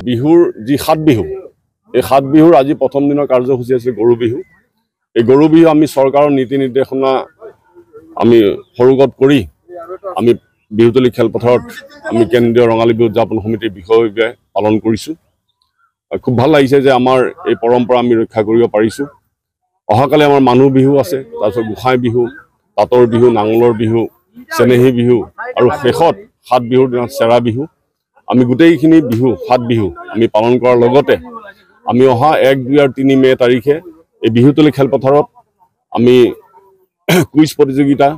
বিহুৰ যি সাত বিহু এই সাত বিহুৰ আজি প্ৰথম দিনৰ কাৰ্যসূচী আছে গৰু বিহু। এই গৰু বিহু আমি চৰকাৰৰ নীতি নিৰ্দেশনা আমি সৰুগত কৰি আমি বিহুতলী খেলপথাৰত আমি কেন্দ্ৰীয় ৰঙালী বিহু উদযাপন সমিতিৰ বিষয়ে পালন কৰিছোঁ। খুব ভাল লাগিছে যে আমাৰ এই পৰম্পৰা আমি ৰক্ষা কৰিব পাৰিছোঁ। অহাকালি আমাৰ মানুহ বিহু আছে, তাৰপিছত গোসাঁই বিহু, তাঁতৰ বিহু, নাঙলৰ বিহু, চেনেহী বিহু আৰু শেষত সাত বিহুৰ দিনত চেৰা বিহু। আমি গোটেইখিনি বিহু সাত বিহু আমি পালন কৰাৰ লগতে আমি অহা 1, 2 আৰু 3 মে তাৰিখে এই বিহুতলী খেলপথাৰত আমি কুইজ প্ৰতিযোগিতা,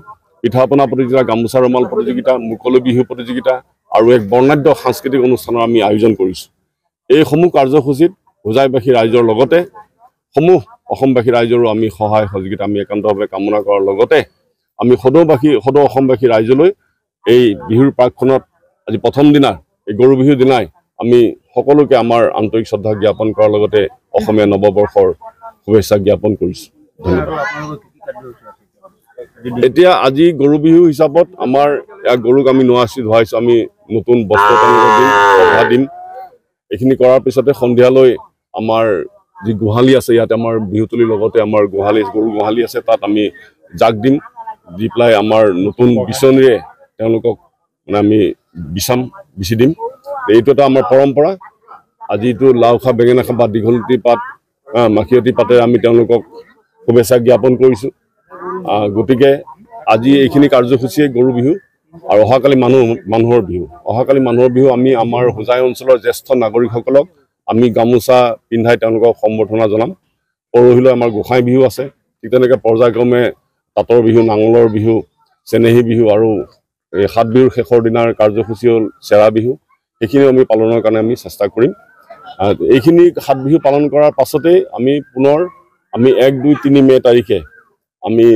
পিঠা পনা প্ৰতিযোগিতা, গামোচা ৰুমাল প্ৰতিযোগিতা, মুকলি বিহু প্ৰতিযোগিতা আৰু এক বৰ্ণাঢ্য সাংস্কৃতিক অনুষ্ঠানৰ আমি আয়োজন কৰিছোঁ। এইসমূহ কাৰ্যসূচীত হোজাইবাসী ৰাইজৰ লগতে সমূহ অসমবাসী ৰাইজৰো আমি সহায় সহযোগিতা আমি একান্তভাৱে কামনা কৰাৰ লগতে আমি সদৌ অসমবাসী ৰাইজলৈ এই বিহুৰ প্ৰাকখনত আজি প্ৰথম দিনা এই গৰু বিহুৰ দিনাই আমি সকলোকে আমাৰ আন্তৰিক শ্ৰদ্ধা জ্ঞাপন কৰাৰ লগতে অসমীয়া নৱবৰ্ষৰ শুভেচ্ছা জ্ঞাপন কৰিছোঁ। এতিয়া আজি গৰু বিহু হিচাপত আমাৰ গৰুক আমি ধুৱাইছোঁ, আমি নতুন বস্ত্ৰ দিম। এইখিনি কৰাৰ পিছতে সন্ধিয়ালৈ আমাৰ যি গোহালি আছে, ইয়াতে আমাৰ বিহুতলীৰ লগতে আমাৰ গৰু গোহালি আছে, তাত আমি জাক দিম, দি পেলাই আমাৰ নতুন বিচনীৰে তেওঁলোকক মানে আমি বিচি দিম। এইটো এটা আমাৰ পৰম্পৰা। আজিটো লাও খা বেঙেনা খা বা দীঘলতি পাত মাখিয়তী পাতেৰে আমি তেওঁলোকক শুভেচ্ছা জ্ঞাপন কৰিছোঁ। গতিকে আজি এইখিনি কাৰ্যসূচীয়ে গৰু বিহু আৰু অহাকালি মানুহৰ বিহু। অহাকালি মানুহৰ বিহু আমি আমাৰ হোজাই অঞ্চলৰ জ্যেষ্ঠ নাগৰিকসকলক আমি গামোচা পিন্ধাই তেওঁলোকক সম্বৰ্ধনা জনাম। পৰহিলৈ আমাৰ গোসাঁই বিহু আছে, ঠিক তেনেকৈ পৰ্যায়ক্ৰমে তাঁতৰ বিহু, নাঙলৰ বিহু, চেনেহী বিহু আৰু এই সাত বিহুৰ শেষৰ দিনাৰ কাৰ্যসূচী হ'ল চেৰা বিহু। এইখিনি আমি পালনৰ কাৰণে আমি চেষ্টা কৰিম। এইখিনি সাত বিহু পালন কৰাৰ পাছতেই আমি পুনৰ 1, 2, 3 মে তাৰিখে আমি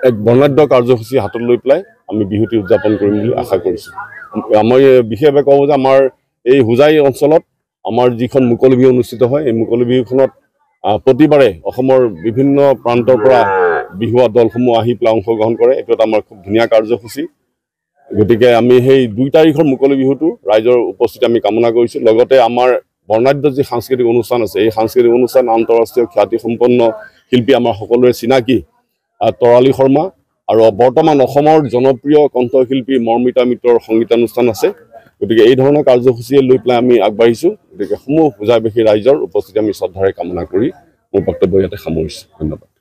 এক বৰ্ণাঢ্য কাৰ্যসূচী হাতত লৈ পেলাই আমি বিহুটি উদযাপন কৰিম বুলি আশা কৰিছোঁ। মই বিশেষভাৱে কওঁ যে আমাৰ এই হোজাই অঞ্চলত আমাৰ যিখন মুকলি বিহু অনুষ্ঠিত হয়, এই মুকলি বিহুখনত প্ৰতিবাৰে অসমৰ বিভিন্ন প্ৰান্তৰ পৰা বিহুৱা দলসমূহ আহি পেলাই অংশগ্ৰহণ কৰে। এইটো এটা আমাৰ খুব ধুনীয়া কাৰ্যসূচী। গতিকে আমি সেই 2 তাৰিখৰ মুকলি বিহুটো ৰাইজৰ উপস্থিতি আমি কামনা কৰিছোঁ। লগতে আমাৰ বৰ্ণাঢ্য যি সাংস্কৃতিক অনুষ্ঠান আছে, এই সাংস্কৃতিক অনুষ্ঠান আন্তঃৰাষ্ট্ৰীয় খ্যাতিসম্পন্ন শিল্পী আমাৰ সকলোৰে চিনাকি তৰালী শৰ্মা আৰু বৰ্তমান অসমৰ জনপ্ৰিয় কণ্ঠশিল্পী মৰ্মিতা মিত্ৰৰ সংগীতানুষ্ঠান আছে। গতিকে এই ধৰণৰ কাৰ্যসূচীয়ে লৈ পেলাই আমি আগবাঢ়িছোঁ। গতিকে সমূহ হোজাইবাসী ৰাইজৰ উপস্থিতি আমি শ্ৰদ্ধাৰে কামনা কৰি মোৰ বক্তব্য ইয়াতে সামৰিছোঁ। ধন্যবাদ।